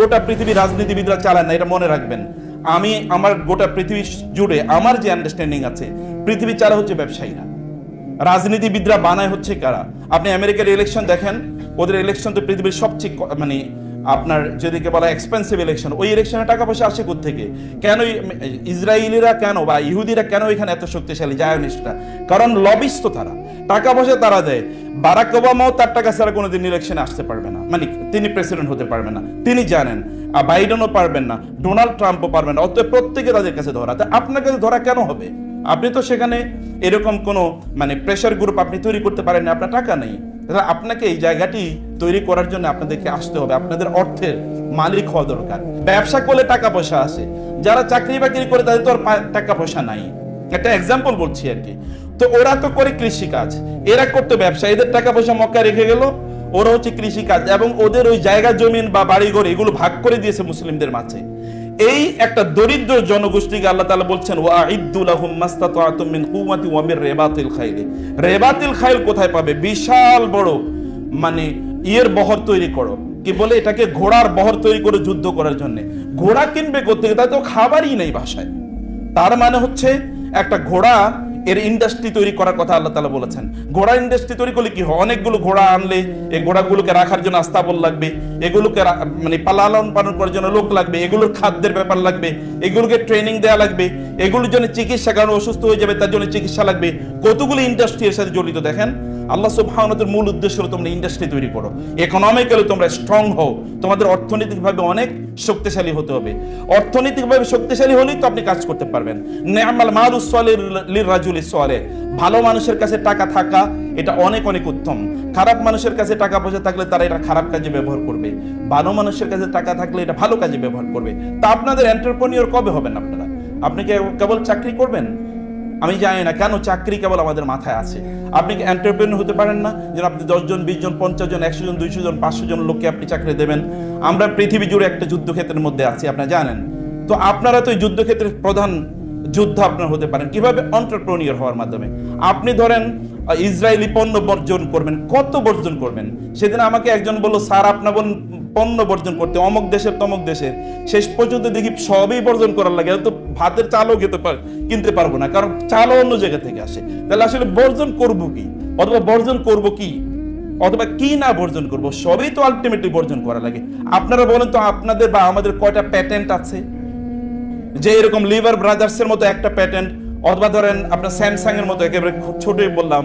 গোটা পৃথিবী রাজনীতিবিদরা চালায় না, এটা মনে রাখবেন। আমি আমার গোটা পৃথিবী জুড়ে আমার যে আন্ডারস্ট্যান্ডিং আছে, পৃথিবী চালা হচ্ছে ব্যবসায়ীরা, রাজনীতিবিদরা বানায় হচ্ছে কারা। আপনি আমেরিকার ইলেকশন দেখেন, ওদের ইলেকশন তো পৃথিবীর সবচেয়ে মানে আপনার যেদিকে বলা এক্সপেন্সিভ ইলেকশন, ওই ইলেকশনে টাকা পয়সা আসে কোত্থেকে? কেন ইসরায়েলিরা কেন বা ইহুদিরা কেন এখানে এত শক্তিশালী জায়নিস্টরা? কারণ লবিস্ট তারা, টাকা পয়সা তারা দেয়। বারাক ওবামাও তার টাকা ছাড়া কোনোদিন ইলেকশনে আসতে পারবে না, মানে তিনি প্রেসিডেন্ট হতে পারবেন না, তিনি জানেন। বাইডেনও পারবেন না, ডোনাল্ড ট্রাম্পও পারবেন না। অতএব প্রত্যেকে তাদের কাছে ধরা। তা আপনার কাছে ধরা কেন হবে? আপনি তো সেখানে এরকম কোনো মানে প্রেশার গ্রুপ আপনি তৈরি করতে পারেন না, আপনার টাকা নেই। আপনাকে এই জায়গাটি তৈরি করার জন্য আপনাদেরকে আসতে হবে, আপনাদের অর্থের মালিক হওয়া দরকার। ব্যবসা করলে টাকা পয়সা আসে, যারা চাকরি বাকরি করে তাদের তো আর টাকা পয়সা নাই। একটা এক্সাম্পল বলছি আর কি। তো ওরা তো করে কৃষি কাজ, এরা করতো ব্যবসা, এদের টাকা পয়সা মক্কা রেখে গেল, ওরা হচ্ছে কৃষি কাজ, এবং ওদের ওই জায়গা জমিন বা বাড়িঘর এগুলো ভাগ করে দিয়েছে মুসলিমদের মাঝে। এই একটা দরিদ্র জনগোষ্ঠীকে আল্লাহ তাআলা বলছেন ওয়াইদ্দু লাহুম মাসতাতাতুম মিন কুওয়াতি ওয়া মির রিবাতিল খাইল। রিবাতিল খাইল কোথায় পাবে? বিশাল বড় মানে বহর তৈরি করো, কি বলে এটাকে, ঘোড়ার বহর তৈরি করে যুদ্ধ করার জন্য। ঘোড়া কিনবে কোত্থেকে? তাই তো খাবারই নেই বাসায়। তার মানে হচ্ছে একটা ঘোড়া এর ইন্ডাস্ট্রি তৈরি করার কথা আল্লাহ তাআলা বলেছেন। ঘোড়া ইন্ডাস্ট্রি তৈরি করলে কি হয়? অনেকগুলো ঘোড়া আনলে এই ঘোড়াগুলোকে রাখার জন্য আস্তাবল লাগবে, এগুলোকে মানে লালন পালন করার জন্য লোক লাগবে, এগুলোর খাদ্যের ব্যাপার লাগবে, এগুলোকে ট্রেনিং দেওয়া লাগবে, এগুলোর জন্য চিকিৎসা, কারণ অসুস্থ হয়ে যাবে তার জন্য চিকিৎসা লাগবে। কতগুলো ইন্ডাস্ট্রি এর সাথে জড়িত দেখেন। আল্লাহ সুবহানাহু ওয়া তাআলার মূল উদ্দেশ্য হলো তোমরা ইন্ডাস্ট্রি তৈরি করো, ইকোনমিক্যালি তোমরা স্ট্রং হও, তোমাদের অর্থনৈতিকভাবে অনেক শক্তিশালী হতে হবে। অর্থনৈতিকভাবে শক্তিশালী হলেই তো আপনি কাজ করতে পারবেন। নি'মাল মালুস সালিহ লিররাজুলিস সালিহ, ভালো মানুষের কাছে টাকা থাকা এটা অনেক অনেক উত্তম। খারাপ মানুষের কাছে টাকা পয়সা থাকলে তারা এটা খারাপ কাজে ব্যবহার করবে, ভালো মানুষের কাছে টাকা থাকলে এটা ভালো কাজে ব্যবহার করবে। তা আপনাদের এন্টারপ্রেনিয়র কবে হবেন আপনারা? আপনি কি কেবল চাকরি করবেন? আমি জানি না কেন চাকরি কেবল আমাদের মাথায় আছে। আপনি কি এন্টারপ্রেনিয়র হতে পারেন না? যেন আপনি 10 জন 20 জন 50 জন 100 জন 200 জন 500 জন লোককে আপনি চাকরি দেবেন। আমরা পৃথিবী জুড়ে একটা যুদ্ধক্ষেত্রের মধ্যে আছি, আপনারা জানেন। তো আপনারা তো এই যুদ্ধক্ষেত্রের প্রধান যোদ্ধা আপনারা হতে পারেন কিভাবে? এন্টারপ্রেনিয়র হওয়ার মাধ্যমে। আপনি ধরেন ইসরায়েলি পণ্য বর্জন করবেন, কত বর্জন করবেন? সেদিন আমাকে একজন বলল, স্যার আপনার বলেন পণ্য বর্জন করতে, অমুক দেশের তমুক দেশের, শেষ পর্যন্ত দেখি সবই বর্জন করার লাগে। তো ভাতের চালও কিনতে পারবো না, কারণ চালও অন্য জায়গা থেকে আসে। তাহলে আসলে বর্জন করবো কি, অথবা বর্জন করবো কি, অথবা কি না বর্জন করবো? সবই তো আলটিমেটলি বর্জন করা লাগে। আপনারা বলেন তো আপনাদের বা আমাদের কয়টা প্যাটেন্ট আছে? যে এরকম লিভার ব্রাদার্সের মতো একটা প্যাটেন্ট, অথবা ধরেন আপনার স্যামসাং এর মতো, একেবারে ছোটই বললাম,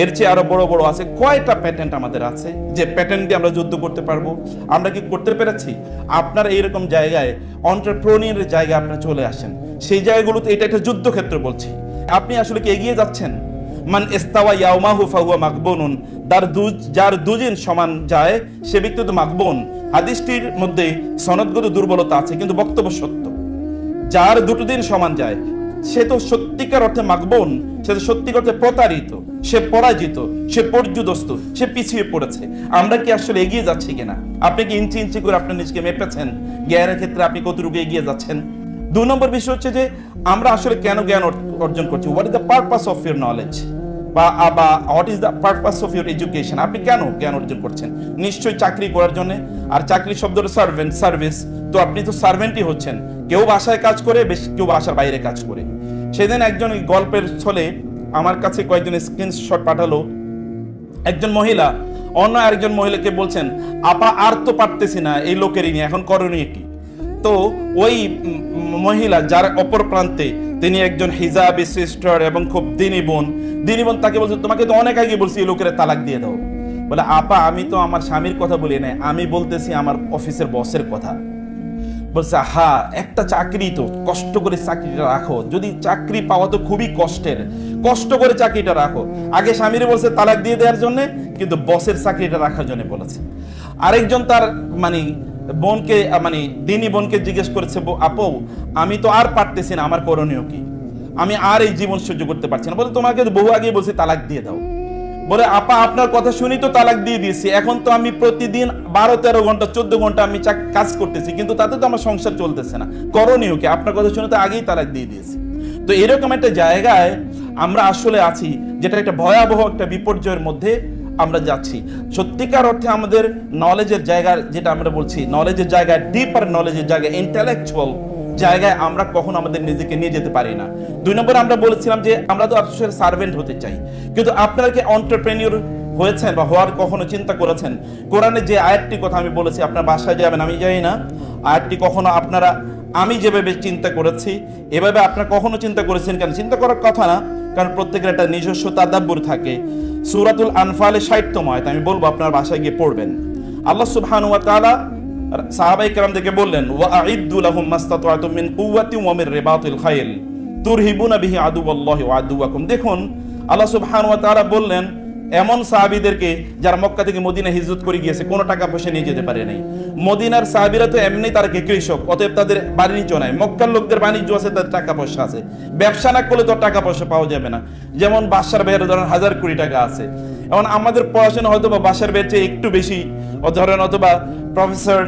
এর চেয়ে আরো বড় বড় আছে, কয়টা প্যাটেন্ট আমাদের আছে যে প্যাটেন্ট দিয়ে আমরা যুদ্ধ করতে পারবো? আমরা কি করতে পেরেছি? আপনারা এইরকম জায়গায় এন্টারপ্রেনিয়রের জায়গায় আপনারা চলে আসেন, সেই জায়গাগুলোতে এটা একটা যুদ্ধক্ষেত্র বলছি। আপনি আসলে কি এগিয়ে যাচ্ছেন? মান ইস্তাওয়া ইয়াউমাহু ফাহুয়া মাকবুনুন, যার দুদিন সমান যায় সে ব্যক্তি তো মাকবুন। হাদিসটির মধ্যে সনদগত দুর্বলতা আছে, কিন্তু বক্তব্য সত্য। যার দুটো দিন সমান যায় সে তো সত্যিকার অর্থে মাকবুন, সে তো সত্যিকার অর্থে প্রতারিত, সে পরাজিত, সে পর্যুদস্ত, সে পিছিয়ে পড়েছে। আমরা কি আসলে এগিয়ে যাচ্ছি কিনা? আপনি কি ইঞ্চি ইঞ্চি করে আপনার নিজকে মেপেছেন? জ্ঞানের ক্ষেত্রে আপনি কতটুকু এগিয়ে যাচ্ছেন? 2 নম্বর বিষয় হচ্ছে যে আমরা আসলে কেন জ্ঞান অর্জন করছি? What is the purpose of your knowledge, বা what is the purpose of your education? আপনি কেন জ্ঞান অর্জন করছেন? নিশ্চয়ই চাকরি করার জন্য। আর চাকরি শব্দটা সার্ভেন্ট, সার্ভিস, তো আপনি তো সার্ভেন্টই হচ্ছেন। কেউ বাসায় কাজ করে, কেউ বাসার বাইরে কাজ করে। সেদিন একজন গল্পের ছলে আমার কাছে কয়েকজন স্ক্রিনশট পাঠালো। একজন মহিলা অন্য আরেকজন মহিলাকে বলছেন, আপা আর তো পারতেছি না এই লোকেরই নিয়ে, এখন করণীয় কি? তো ওই মহিলা যার অপর প্রান্তে তিনি একজন হিজাবি সিস্টার এবং খুব দিনী বোন তাকে বলছে, তোমাকে তো অনেক আগে বলছি এই লোকের তালাক দিয়ে দাও। বলে, আপা আমি তো আমার স্বামীর কথা বলি না, আমি বলতেছি আমার অফিসের বসের কথা। বলছে, হা একটা চাকরি তো, কষ্ট করে চাকরিটা রাখো, যদি চাকরি পাওয়া তো খুবই কষ্টের, কষ্ট করে চাকরিটা রাখো। আগে স্বামীরে বলছে তালাক দিয়ে দেওয়ার জন্য, কিন্তু বসের চাকরিটা রাখার জন্য বলেছে। আরেকজন তার মানে বোনকে মানে দিনী বোনকে জিজ্ঞেস করেছে, আপু আমি তো আর পারতেছি না, আমার করণীয় কি? আমি আর এই জীবন সহ্য করতে পারছি না। বলে, তোমাকে বহু আগে বলছি তালাক দিয়ে দাও। বলে, আপা আপনার কথা শুনি তো তালাক দিয়ে দিয়েছি, এখন তো আমি প্রতিদিন 12-13 ঘন্টা 14 ঘন্টা আমি কাজ করতেছি, কিন্তু তাতে তো আমার সংসার চলতেছে না, করণীয় কি? আপনার কথা শুনে তো আগেই তালাক দিয়ে দিয়েছি। তো এরকম একটা জায়গায় আমরা আসলে আছি, যেটা একটা ভয়াবহ একটা বিপর্যয়ের মধ্যে আমরা যাচ্ছি। সত্যিকার অর্থে আমাদের নলেজের জায়গা, যেটা আমরা বলছি নলেজের জায়গা, ডিপার নলেজের জায়গা, ইন্টেলেকচুয়াল জায়গায় আমরা কখনো আমাদের নিজেকে নিয়ে যেতে পারি না। 2 নম্বরে আমরা বলেছিলাম যে আমরা তো আসলে সার্ভেন্ট হতে চাই, কিন্তু আপনারা কি এন্টারপ্রেনিউর হয়েছেন বা হওয়ার কখনো চিন্তা করেছেন? কোরআনে যে আয়াতটি কথা আমি বলেছি, আপনার বাসায় যাবেন, আমি জানি না আয়াতটি কখনো আপনারা, আমি যেভাবে চিন্তা করেছি এভাবে আপনারা কখনো চিন্তা করেছেন? কেন চিন্তা করার কথা না, কারণ প্রত্যেকের একটা নিজস্ব তাদাব্বুর থাকে। সূরাতুল আনফালে 60তম আয়াত আমি বলবো, আপনার বাসায় গিয়ে পড়বেন। আল্লাহ সুবহানাহু ওয়া তাআলা সাহাবায়ে কেরামদেরকে বললেন, ওয়া আইদ্দু লাহুম মাসতাতা'তুম মিন কুওয়াতিন ওয়া মির রিবাতিল খাইল তুরহিবুনা বিহি আদুওয়াল্লাহি ওয়া আদুওয়াকুম। দেখুন আল্লাহ সুবহানাহু ওয়া তাআলা বললেন এমন সাহাবীদেরকে যারা মক্কা থেকে মদিনা হিজরত করে গিয়েছে, কোনো টাকা পয়সা নিয়ে যেতে পারে নাই। মদিনার সাহাবীরা তো এমনি তারা কৃষক, অতএব তাদের বাণিজ্য নাই। মক্কার লোকদের বাণিজ্য আছে, তাদের টাকা পয়সা আছে। ব্যবসা না করলে তো টাকা পয়সা পাওয়া যাবে না। যেমন বাদশার ভাইয়ের ধরেন 1000 কোটি টাকা আছে। এখন আমাদের পড়াশোনা হয়তো বা বাদশার ভাইয়ের চেয়ে একটু বেশি, ধরেন অথবা প্রফেসর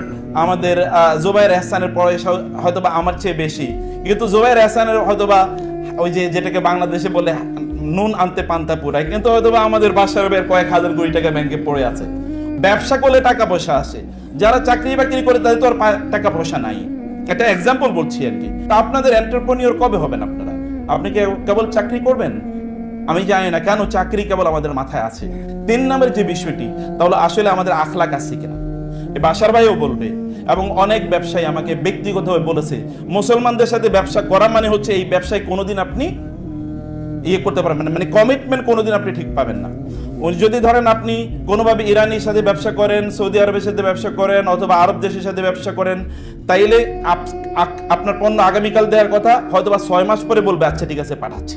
আমাদের জুবায়ের এহসানের পয়সা হয়তো বা আমার চেয়ে বেশি, কিন্তু জুবায়ের এহসানের হয়তো বা ওই যে যেটাকে বাংলাদেশে বলে নুন আনতে পান্তা পুরায়, কিন্তু হয়তো বা আমাদের বাসার বের কয়েক হাজার কোটি টাকা ব্যাংকে পড়ে আছে। ব্যবসা করলে টাকা পয়সা আসে, যারা চাকরি বাকরি করে তাদের তো আর টাকা পয়সা নাই। একটা এক্সাম্পল বলছি আর কি। তা আপনাদের এন্টারপ্রেনিউর কবে হবেন আপনারা? আপনি কি কেবল চাকরি করবেন? আমি জানি না কেন চাকরি কেবল আমাদের মাথায় আছে। 3 নম্বরের যে বিষয়টি, তাহলে আসলে আমাদের আখলাক আছে কিনা। বাসার ভাইও বলবে এবং অনেক ব্যবসায়ী আমাকে ব্যক্তিগতভাবে বলেছে, মুসলমানদের সাথে ব্যবসা করা মানে হচ্ছে এই ব্যবসায় কোনোদিন আপনি ইয়ে করতে পারবেন না, মানে কমিটমেন্ট কোনোদিন আপনি ঠিক পাবেন না। যদি ধরেন আপনি কোনোভাবে ইরানের সাথে ব্যবসা করেন, সৌদি আরবের সাথে ব্যবসা করেন, অথবা আরব দেশের সাথে ব্যবসা করেন, তাইলে আপনার পণ্য আগামীকাল দেওয়ার কথা, হয়তো বা 6 মাস পরে বলবে আচ্ছা ঠিক আছে পাঠাচ্ছি।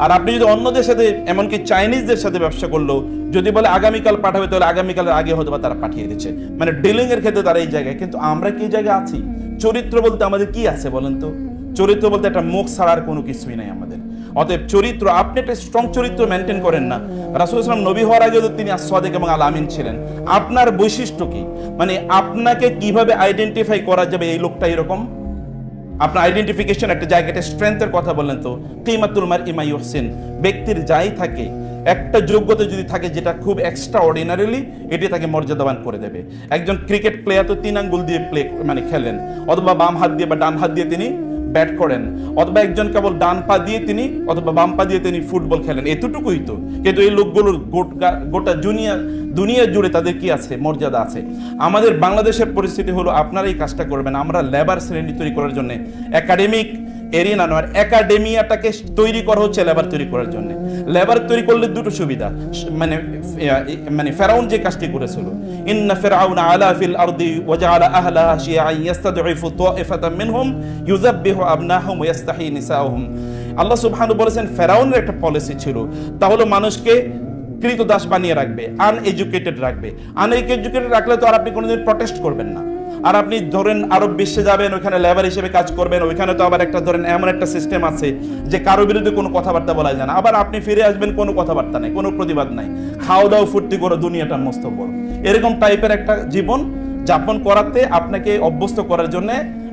আর আপনি যদি অন্যদের সাথে, এমনকি চাইনিজদের সাথে ব্যবসা করলো, যদি বলে আগামীকাল পাঠাবে, তাহলে আগামীকালের আগে হয়তো বা তারা পাঠিয়ে দিচ্ছে। মানে ডিলিং এর ক্ষেত্রে তারা এই জায়গায়। কিন্তু আমরা কি জায়গায় আছি? চরিত্র বলতে আমাদের কি আছে বলেন তো? চরিত্র বলতে একটা মুখ ছাড়ার কোনো কিছুই নাই আমাদের। অতএব চরিত্র, আপনি একটা স্ট্রং চরিত্র মেনটেন করেন না। রাসূলুল্লাহ সাল্লাল্লাহু আলাইহি ওয়াসাল্লাম নবী হওয়ার আগে তো তিনি as-সাদিক এবং আল-আমিন ছিলেন। আপনার বৈশিষ্ট্য কি? মানে আপনাকে কিভাবে আইডেন্টিফাই করা যাবে এই লোকটা এরকম? আপনার আইডেন্টিফিকেশন একটা জায়গাটা স্ট্রেংথের কথা বললেন তো, কিমাতুল মারই মা ইউহসিন, ব্যক্তির যাই থাকে একটা যোগ্যতা যদি থাকে যেটা খুব এক্সট্রা অর্ডিনারিলি, এটি তাকে মর্যাদাবান করে দেবে। একজন ক্রিকেট প্লেয়ার তো 3 আঙ্গুল দিয়ে মানে খেলেন, অথবা বাম হাত দিয়ে বা ডান হাত দিয়ে তিনি ব্যাট করেন, অথবা একজন কেবল ডান পা দিয়ে তিনি অথবা বাম পা দিয়ে তিনি ফুটবল খেলেন, এতটুকুই তো। কিন্তু এই লোকগুলোর গোটা দুনিয়া জুড়ে তাদের কি আছে? মর্যাদা আছে। আমাদের বাংলাদেশের পরিস্থিতি হলো আপনারা এই কাজটা করবেন। আমরা লেবার শ্রেণী তৈরি করার জন্য একাডেমিক এরিনা নয়, একাডেমিয়াটাকে তৈরি করা হচ্ছে লেবার তৈরি করার জন্য। লেবার তৈরি করলে দুটো সুবিধা, মানে ফেরাউন যে কাজটি করেছিল, ইন্না ফিরআউনা আলা ফিল আরদি ওয়া জাআলা আহলাহা শিয়াআন ইস্তাদঈফু তা'iফাতাম মিনহুম ইউযাব্বিহু আবনাহুম ওয়া ইস্তাহয়ী নিসাআহুম। আল্লাহ সুবহানাহু বলেছেন ফেরাউনের একটা পলিসি ছিল, তা হলো মানুষকে কৃতদাস বানিয়ে রাখবে, আনএডুকেটেড রাখবে। আনএডুকেটেড রাখলে তো আর আপনি কোনোদিন প্রটেস্ট করবেন না। আর আপনি ধরেন আরব বিশ্বে যাবেন, ওইখানে লেবার হিসেবে কাজ করবেন, ওইখানে তো আবার একটা ধরেন এমন একটা সিস্টেম আছে যে কারো বিরুদ্ধে কোনো কথাবার্তা বলা যায় না। আবার আপনি ফিরে আসবেন, কোনো কথাবার্তা নাই, কোনো প্রতিবাদ নাই, খাওয়া দাওয়া ফুর্তি করো, দুনিয়াটা মস্ত বড়, এরকম টাইপের একটা জীবন যাপন করাতে আপনাকে অভ্যস্ত করার জন্য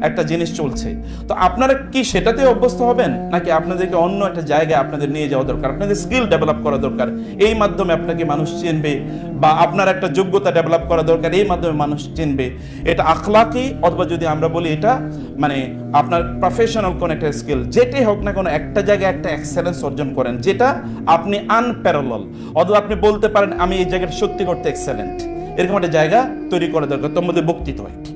একটা জিনিস চলছে। তো আপনারা কি সেটাতে অভ্যস্ত হবেন, নাকি আপনাদেরকে অন্য একটা জায়গায় আপনাদের নিয়ে যাওয়া দরকার? আপনাদের স্কিল ডেভেলপ করা দরকার, এই মাধ্যমে আপনাকে মানুষ চিনবে, বা আপনার একটা যোগ্যতা ডেভেলপ করা দরকার, এই মাধ্যমে মানুষ চিনবে। এটা আখলাকি, অথবা যদি আমরা বলি এটা মানে আপনার প্রফেশনাল কোন একটা স্কিল, যেটাই হোক না কোনো একটা জায়গায় একটা এক্সেলেন্স অর্জন করেন, যেটা আপনি আনপ্যারালাল, অথবা আপনি বলতে পারেন আমি এই জায়গাটা সত্যি করতে এক্সেলেন্ট, এরকম একটা জায়গা তৈরি করা দরকার। তোমাদের বক্তৃতা একটি,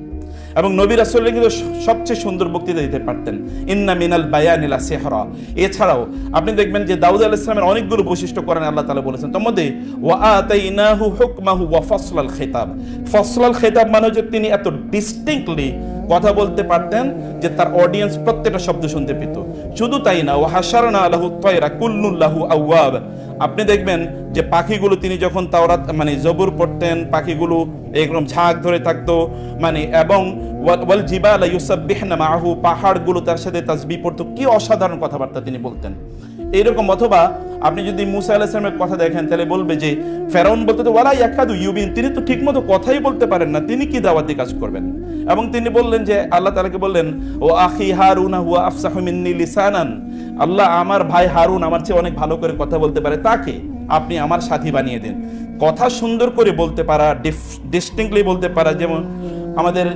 এবং নবী রাসূলুল্লাহ কিন্তু সবচেয়ে সুন্দর বক্তৃতা দিতে পারতেন, ইন্না মিনাল বায়ানি লা সিহরা। এছাড়াও আপনি দেখবেন যে দাউদ আলাইহিস সালামের অনেকগুলো বৈশিষ্ট্য কোরআনে আল্লাহ তাআলা বলেছেন, তার মধ্যে ওয়া আতাইনাহু হুকমাহু ওয়া ফাসলাল খিতাব। ফাসলাল খিতাব মানে হচ্ছে তিনি এত ডিস্টিংক্টলি কথা বলতে পারতেন যে তার অডিয়েন্স প্রত্যেকটা শব্দ শুনতে পেত। শুধু তাই না, ওয়া হাশারনা লাহু তায়রা কুল্লুন লাহু আওয়াব। আপনি দেখবেন যে পাখিগুলো তিনি যখন তাওরাত মানে জবুর পড়তেন, পাখিগুলো এরকম ঝাঁক ধরে থাকতো, মানে এবং ওয়াল জিবালা ইউসাব্বিহনা মাআহু, পাহাড়গুলো তার সাথে তাসবিহ পড়তো। কি অসাধারণ কথাবার্তা তিনি বলতেন এইরকম। অথবা আপনি যদি মুসা আলাইহিস সালামের কথা দেখেন, তাহলে বলবে যে ফেরাউন বলতে তো ওয়ালা ইয়াকাদু ইউবিন, তিনি তো ঠিকমতো কথাই বলতে পারেন না, তিনি কি দাওয়াতি কাজ করবেন? এবং তিনি বললেন যে আল্লাহ তাআলাকে বললেন ও আখি হারুন হুয়া আফসাহু মিন্নি লিসানান, আল্লাহ আমার ভাই হারুন আমার চেয়ে অনেক ভালো করে কথা বলতে পারে, তাকে আপনি আমার সাথী বানিয়ে দেন। কথা সুন্দর করে বলতে পারা, ডিস্টিংক্টলি বলতে পারা। যেমন আমাদের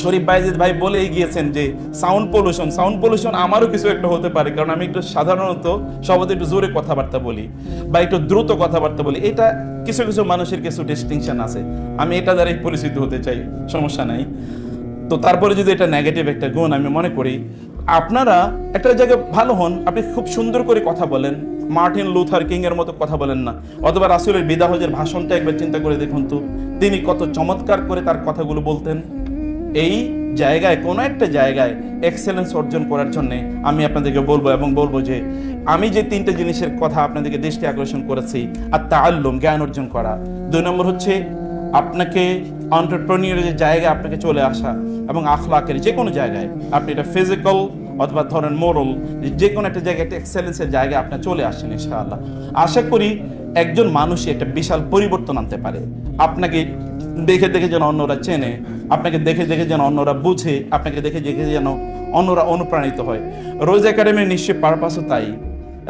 শরীফ বাইজিদ ভাই বলেই গিয়েছেন যে সাউন্ড পলিউশন আমারও কিছু একটা হতে পারে, কারণ আমি একটু সাধারণত সবাই একটু জোরে কথাবার্তা বলি বা একটু দ্রুত কথাবার্তা বলি। এটা কিছু কিছু মানুষের কিছু ডিস্টিংশন আছে, আমি এটা দ্বারাই পরিচিত হতে চাই, সমস্যা নাই। তো তারপরে যদি এটা নেগেটিভ একটা গুণ আমি মনে করি, আপনারা একটা জায়গায় ভালো হন, আপনি খুব সুন্দর করে কথা বলেন, মার্টিন লুথার কিং এর মতো কথা বলেন না, অথবা রাসূলের বিদা হজের ভাষণটা একবার চিন্তা করে দেখুন তো, তিনি কত চমৎকার করে তার কথাগুলো বলতেন। এই জায়গায় কোনো একটা জায়গায় এক্সেলেন্স অর্জন করার জন্য আমি আপনাদেরকে বলবো যে আমি যে তিনটে জিনিসের কথা আপনাদেরকে দৃষ্টি আকর্ষণ করেছি, আর তাআল্লুম, জ্ঞান অর্জন করা। 2 নম্বর হচ্ছে আপনাকে এন্টারপ্রেনিউরের যে জায়গায় আপনাকে চলে আসা, এবং আখলাকের যে কোনো জায়গায় আপনি এটা ফিজিক্যাল অথবা ধরেন মোরাল, যে কোনো একটা জায়গায় একটা এক্সেলেন্সের জায়গায় আপনি চলে আসেন ইনশাআল্লাহ। আশা করি একজন মানুষই একটা বিশাল পরিবর্তন আনতে পারে। আপনাকে দেখে দেখে যেন অন্যরা চেনে, আপনাকে দেখে দেখে যেন অন্যরা বুঝে, আপনাকে দেখে দেখে যেন অন্যরা অনুপ্রাণিত হয়। রোজ একাডেমির নিশ্চয় পারপাসও তাই।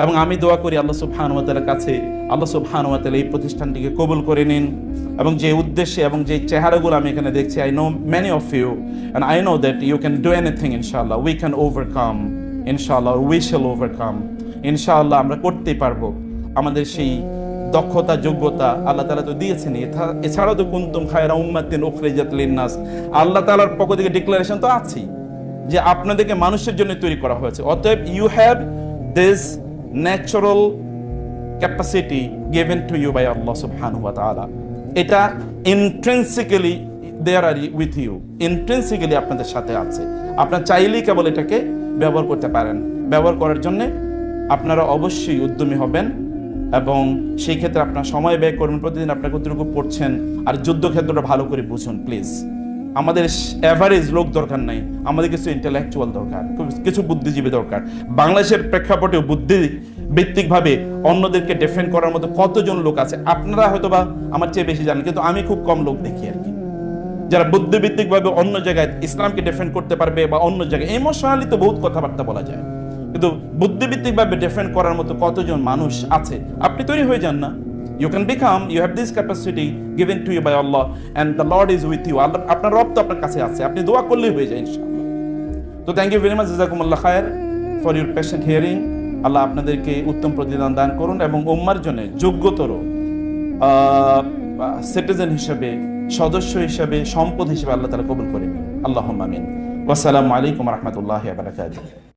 এবং আমি দোয়া করি আল্লাহ সুবহানাহু ওয়া তাআলার কাছে, আল্লাহ সুবহানাহু ওয়া তাআলা এই প্রতিষ্ঠানটিকে কবুল করে নিন, এবং যে উদ্দেশ্যে এবং যে চেহারাগুলো আমি এখানে দেখছি, I know many of you and I know that you can do anything ইনশাআল্লাহ, উই ক্যান ওভারকাম ইনশাআল্লাহ, উই শ্যাল ওভারকাম ইনশাআল্লাহ। আমরা করতেই পারবো। আমাদের সেই দক্ষতা, যোগ্যতা আল্লাহ তাআলা তো দিয়েছেন। এছাড়াও তো কুনতুম খায়রা উম্মাতিন উখরিজাত লিন-নাস, আল্লাহ তাআলার পক্ষ থেকে ডিক্লারেশন তো আছেই যে আপনাদেরকে মানুষের জন্য তৈরি করা হয়েছে। অতএব you have this natural capacity given to you by Allah সুবহানাহু ওয়া তাআলা। এটা ইন্ট্রিনসিক্যালি দেয়ার আর উইথ ইউ, ইন্ট্রিনসিক্যালি আপনাদের সাথে আছে। আপনারা চাইলেই কেবল এটাকে ব্যবহার করতে পারেন। ব্যবহার করার জন্য আপনারা অবশ্যই উদ্যমী হবেন, এবং সেই ক্ষেত্রে আপনার সময় ব্যয় করবেন। প্রতিদিন আপনার কতটুকু পড়ছেন, আর যুদ্ধক্ষেত্রটা ভালো করে বুঝুন প্লিজ। আমাদের অ্যাভারেজ লোক দরকার নাই, আমাদের কিছু ইন্টেলেকচুয়াল দরকার, কিছু বুদ্ধিজীবী দরকার। বাংলাদেশের প্রেক্ষাপটেও বুদ্ধিভিত্তিকভাবে অন্যদেরকে ডিফেন্ড করার মতো কতজন লোক আছে, আপনারা হয়তোবা আমার চেয়ে বেশি জানেন, কিন্তু আমি খুব কম লোক দেখি আর কি, যারা বুদ্ধিভিত্তিকভাবে অন্য জায়গায় ইসলামকে ডিফেন্ড করতে পারবে, বা অন্য জায়গায় ইমোশনালি তো বহুত কথাবার্তা বলা যায়, কিন্তু বুদ্ধিভিত্তিকভাবে ডিফেন্ড করার মতো কতজন মানুষ আছে। আপনি তৈরি হয়ে যান না, you can become, you have this capacity given to you by Allah and the Lord is with you. আপনার রব তো আপনার কাছে আছে, আপনি দোয়া করলেই হয়ে যায় ইনশাআল্লাহ। তো থ্যাংক ইউ ভেরি মাচ, জাযাকুমুল্লাহ খায়র for your patient hearing. Allah আপনাদেরকে উত্তম প্রতিদান দান করুন, এবং উম্মার জন্য যোগ্যতর সিটিজেন হিসেবে, সদস্য হিসেবে, সম্পদ হিসেবে আল্লাহ তাআলা কবুল করে নিন। আল্লাহুম্মা আমিন। ওয়াসসালামু আলাইকুম ওয়া রাহমাতুল্লাহি ওয়া বারাকাতুহু।